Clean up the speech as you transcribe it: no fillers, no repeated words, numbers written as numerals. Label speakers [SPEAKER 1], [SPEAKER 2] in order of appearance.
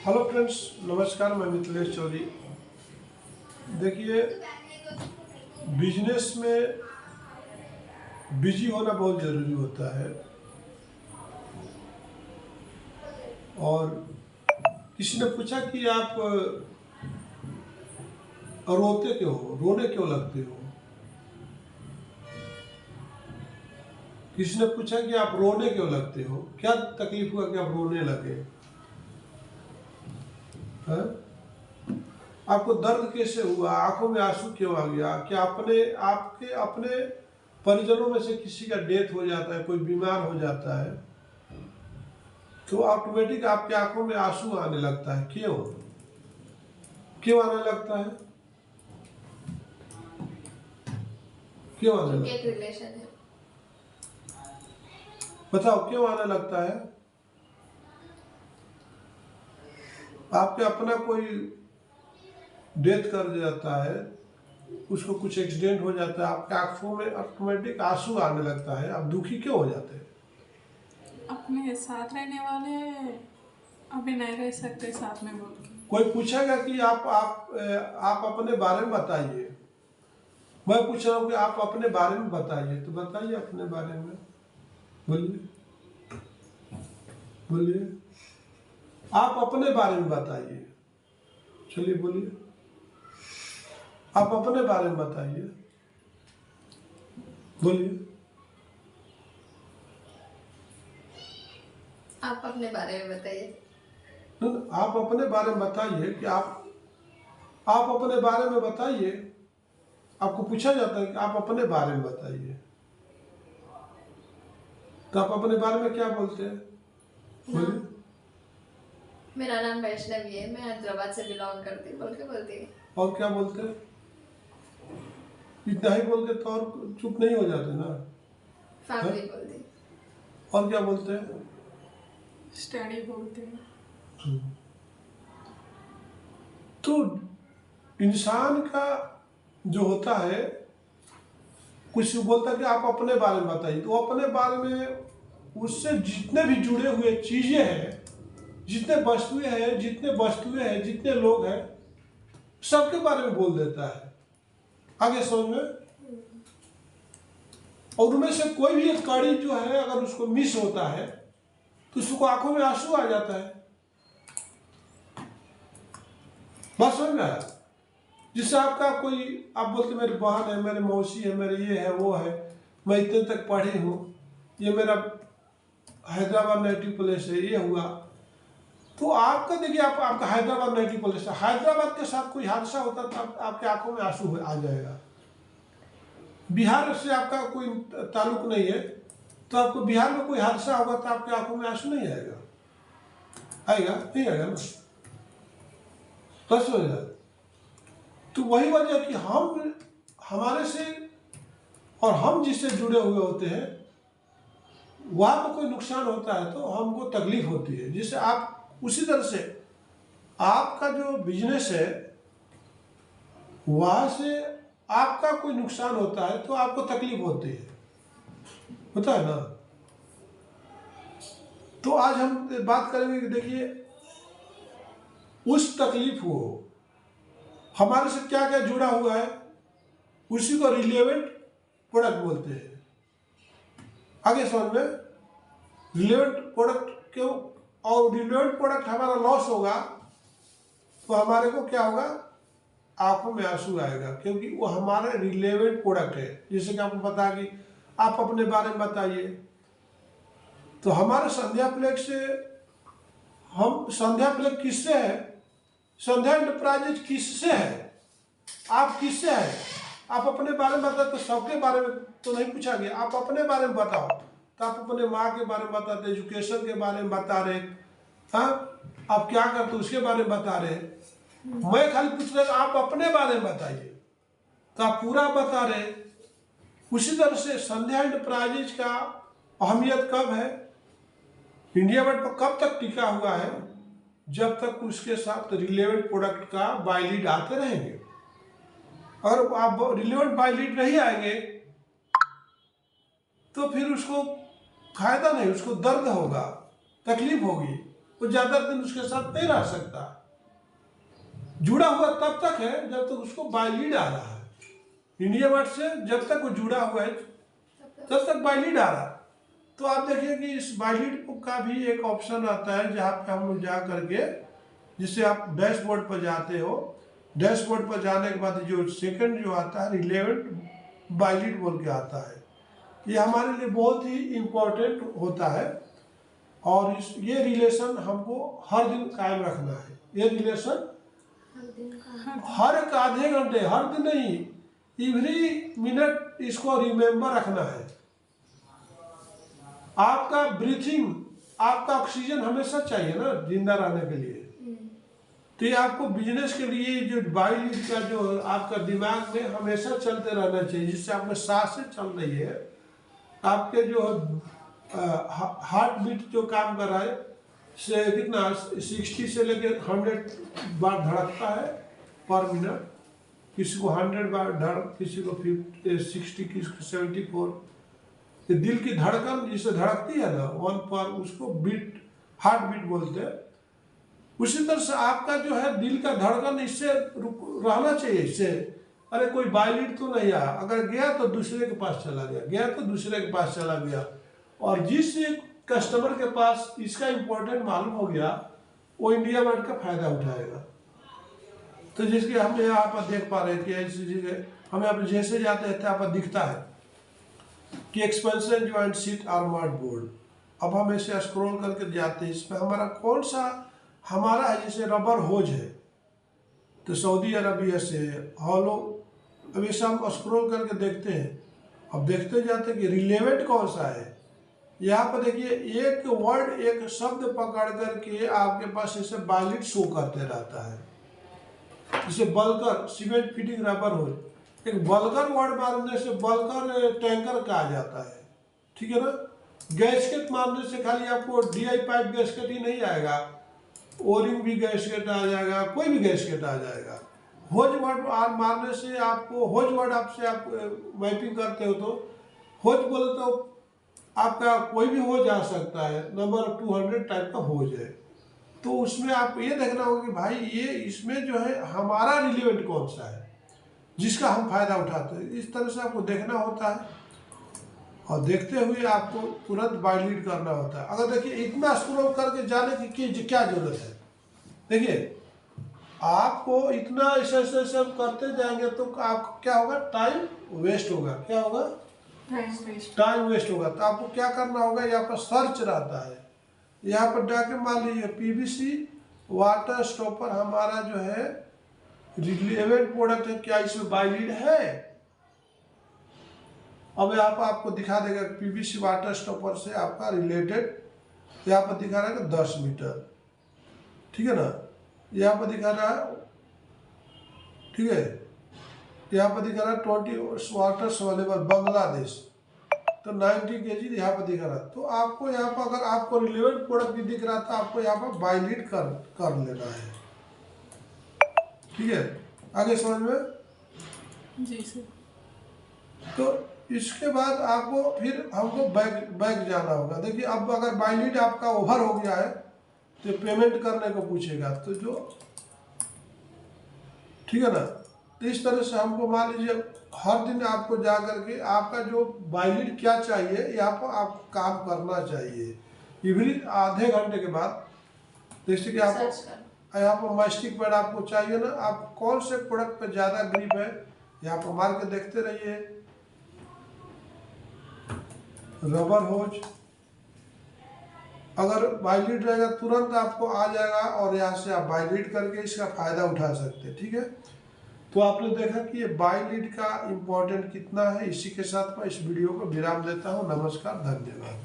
[SPEAKER 1] Hello friends, नमस्कार। मैं मिथिलेश चौधरी। देखिए, बिजनेस में बिजी होना बहुत ज़रूरी होता है। और किसी ने पूछा कि आप रोते क्यों हो, रोने क्यों लगते हो। किसी ने पूछा कि आप रोने क्यों लगते हो, क्या तकलीफ हुआ कि आप रोने लगे हैं? आपको दर्द कैसे हुआ, आंखों में आंसू क्यों आ गया? क्या आपके अपने परिजनों में से किसी का डेथ हो जाता है, कोई बीमार हो जाता है तो ऑटोमेटिक आपकी आंखों में आंसू आने लगता है। क्यों क्यों आने लगता है? क्यों आने लगता है?
[SPEAKER 2] रिलेशन है।
[SPEAKER 1] बताओ क्यों आने लगता है? आपके अपना कोई डेथ कर जाता है, उसको कुछ एक्सीडेंट हो जाता है, आपके आंखों में ऑटोमेटिक आंसू आने लगता है। आप दुखी क्यों हो जाते हैं?
[SPEAKER 3] अपने साथ रहने वाले अभी नहीं रह सकते साथ में बोल के।
[SPEAKER 1] कोई पूछेगा कि आप अपने बारे में बताइए। मैं पूछ रहा हूँ कि आप अपने बारे में बताइए, तो बताइए अपने बारे में। बोलिए बोलिए, आप अपने बारे में बताइए। चलिए बोलिए, आप अपने बारे में बताइए। बोलिए,
[SPEAKER 2] आप अपने बारे में बताइए।
[SPEAKER 1] आप अपने बारे में बताइए कि आप अपने बारे में बताइए। आपको पूछा जाता है कि आप अपने बारे में बताइए, तो आप अपने बारे में क्या बोलते हैं? बोलिए।
[SPEAKER 2] मेरा नाम वैष्णवी है, मैं हैदराबाद से बिलोंग करती बोल के बोलती है।
[SPEAKER 1] और क्या बोलते हैं? इतना ही बोल के तो और चुप नहीं हो जाते ना?
[SPEAKER 2] फैमिली बोलती।
[SPEAKER 1] और क्या बोलते हैं?
[SPEAKER 3] स्टडी बोलते हैं।
[SPEAKER 1] तो इंसान का जो होता है, कुछ बोलता है कि आप अपने बारे में बताइए, तो अपने बारे में उससे जितने भी जुड़े हुए चीजें हैं, जितने वस्तुएं हैं, जितने लोग हैं, सबके बारे में बोल देता है। आगे समझ में? और उनमें से कोई भी एक कड़ी जो है, अगर उसको मिस होता है तो उसको आंखों में आंसू आ जाता है। बात समझ में आया? जिससे आपका कोई, आप बोलते मेरी बहन है, मेरे मौसी है, मेरे ये है, वो है, मैं इतने तक पढ़ी हूँ, ये मेरा हैदराबाद नेटिव प्लेस है, ये हुआ। तो आपका देखिए, आपका हैदराबाद नेटिव प्लेस है, हैदराबाद के साथ कोई हादसा होता तो आपके आंखों में आंसू आ जाएगा। बिहार से आपका कोई ताल्लुक नहीं है, तो आपको बिहार में कोई हादसा होगा तो आपकी आंखों में आंसू नहीं आएगा? आएगा? नहीं आएगा ना? बस हो जाए। तो वही वजह कि हमारे से और हम जिससे जुड़े हुए होते हैं, वहाँ पर कोई नुकसान होता है तो हमको तकलीफ होती है। जिससे आप उसी तरह से आपका जो बिजनेस है, वहाँ से आपका कोई नुकसान होता है तो आपको तकलीफ होती है, होता है ना? तो आज हम बात करेंगे कि देखिए, उस तकलीफ को हमारे से क्या क्या जुड़ा हुआ है, उसी को रिलेवेंट प्रोडक्ट बोलते हैं। आगे समझ में? रिलेवेंट प्रोडक्ट क्यों? और रिलेवेंट प्रोडक्ट हमारा लॉस होगा तो हमारे को क्या होगा? आंखों में आंसू आएगा, क्योंकि वो हमारा रिलेवेंट प्रोडक्ट है। जैसे कि आपको पता कि आप अपने बारे में बताइए, तो हमारे संध्या फ्लेक्स से, हम संध्या फ्लेक्स किससे है? संध्या एंटरप्राइजेज किससे है? आप किससे है? आप अपने बारे में बताते, तो सबके बारे में तो नहीं पूछा गया, आप अपने बारे में बताओ। तो आप अपने माँ के बारे में बताते, एजुकेशन के बारे में बता रहे, हाँ, आप क्या करते उसके बारे में बता रहे। मैं खाली पूछ रहा आप अपने बारे में बताइए, तो आप पूरा बता रहे। उसी तरह से संध्या एंटरप्राइजेज का अहमियत कब है, इंडिया में कब तक टिका हुआ है? जब तक उसके साथ रिलेवेंट प्रोडक्ट का बाय लीड आते रहेंगे। और आप रिलेवेंट बाय लीड नहीं आएंगे तो फिर उसको फायदा नहीं, उसको दर्द होगा, तकलीफ होगी। वो ज़्यादा दिन उसके साथ नहीं रह सकता। जुड़ा हुआ तब तक है जब तक उसको बाय लीड आ रहा है। इंडिया मार्ट से जब तक वो जुड़ा हुआ है तब तक बाय लीड आ रहा है। तो आप देखिए कि इस बाय लीड का भी एक ऑप्शन आता है जहाँ पे हम लोग जा करके, जिससे आप डैशबोर्ड पर जाते हो, डैशबोर्ड पर जाने के बाद जो सेकंड जो आता है रिलेवेंट बाय लीड बोल के आता है। ये हमारे लिए बहुत ही इम्पोर्टेंट होता है और ये रिलेशन हमको हर दिन कायम रखना है। ये रिलेशन हर एक आधे घंटे, हर दिन नहीं, एवरी मिनट इसको रिमेम्बर रखना है। आपका ब्रीथिंग, आपका ऑक्सीजन हमेशा चाहिए ना जिंदा रहने के लिए। तो ये आपको बिजनेस के लिए जो बाय लीड का जो आपका दिमाग में हमेशा चलते रहना चाहिए, जिससे आपके सांसें चल रही है, आपके जो हार्ट बीट जो काम कर रहा है से कितना 60 से लेकर 100 बार धड़कता है पर मिनट। किसी को 100 बार धड़क, किसी को 60, किसी को 74। ये दिल की धड़कन जिसे धड़कती है ना 1 पर, उसको बीट, हार्ट बीट बोलते हैं। उसी तरह से आपका जो है दिल का धड़कन इससे रहना चाहिए। इससे अरे कोई बाय लीड तो नहीं आया, अगर गया तो दूसरे के पास चला गया, गया तो दूसरे के पास चला गया। और जिस कस्टमर के पास इसका इम्पोर्टेंट मालूम हो गया वो इंडिया मार्ट का फायदा उठाएगा। तो जिसके हम यहाँ पर देख पा रहे हैं कि ऐसी चीजें हमें आप जैसे जाते हैं यहाँ पर दिखता है कि expansion joint seat armoured board. अब हम ऐसे स्क्रॉल करके जाते हैं, इसमें हमारा कौन सा हमारा है, जैसे रबर होज है तो सऊदी अरबिया से हॉलो। अब ऐसे हम स्क्रॉल करके देखते हैं, अब देखते जाते हैं कि रिलेवेंट कौन सा है। यहाँ पर देखिए एक वर्ड, एक शब्द पकड़ करके आपके पास ऐसे बाय लीड शो करते रहता है। जैसे बल्कर, सीमेंट फिटिंग रबर होज। एक बल्कर वर्ड मारने से बल्कर टैंकर का आ जाता है, ठीक है ना। गैसकेट मारने से खाली आपको DI पाइप गैसकेट ही नहीं आएगा, ओरिंग भी गैसकेट आ जाएगा, कोई भी गैसकेट आ जाएगा। होज वर्ड मारने से आपको, होज वर्ड आपसे आप मैपिंग करते हो तो होज बोले तो आपका कोई भी होज आ सकता है, नंबर 200 टाइप का होज है। तो उसमें आप ये देखना होगा कि भाई ये इसमें जो है हमारा रिलेवेंट कौन सा है जिसका हम फायदा उठाते हैं। इस तरह से आपको देखना होता है और देखते हुए आपको तुरंत बाय लीड करना होता है। अगर देखिए इतना स्क्रॉल करके जाने की क्या जरूरत है, देखिए आपको इतना ऐसे सब करते जाएंगे तो आपको क्या होगा, टाइम वेस्ट होगा। क्या होगा, टाइम वेस्ट होगा। तो आपको क्या करना होगा, यहाँ पर सर्च रहता है, यहाँ पर जाके मान लीजिए PVC वाटर स्टॉपर हमारा जो है रिलेवेंट प्रोडक्ट है, क्या इसमें बाय लीड है। अब यहाँ पर आपको दिखा देगा PVC वाटर स्टॉपर से आपका रिलेटेड, यहाँ पर दिखा रहा है 10 मीटर, ठीक है ना। यहाँ पर दिखा रहा है, ठीक है, यहाँ पर दिखा रहा है 20 वाटर्स अवेलेबल बांग्लादेश, तो 90 kg यहाँ पर दिखा रहा है। तो आपको यहाँ पर अगर आपको रिलेवेंट प्रोडक्ट भी दिख रहा था, आपको यहाँ पर बाय लीड कर लेना है, ठीक है। आगे समझ में
[SPEAKER 3] जी सर।
[SPEAKER 1] तो इसके बाद आपको फिर हमको बैक जाना होगा। देखिए अब अगर बाय लीड आपका ओवर हो गया है तो पेमेंट करने को पूछेगा, तो जो ठीक है ना। तो इस तरह से हमको मान लीजिए हर दिन आपको जा करके आपका जो बाय लीड क्या चाहिए यहाँ पर आप काम करना चाहिए। इवरी आधे घंटे के बाद, जैसे कि आपको यहाँ पर मास्टिक पैड आपको चाहिए ना, आप कौन से प्रोडक्ट पे ज़्यादा ग्रिप है यहाँ पर मार के देखते रहिए। रबर होज अगर बाय लीड रहेगा तुरंत आपको आ जाएगा और यहाँ से आप बाय लीड करके इसका फायदा उठा सकते हैं, ठीक है। तो आपने देखा कि ये बाय लीड का इम्पोर्टेंट कितना है। इसी के साथ मैं इस वीडियो को विराम देता हूँ। नमस्कार, धन्यवाद।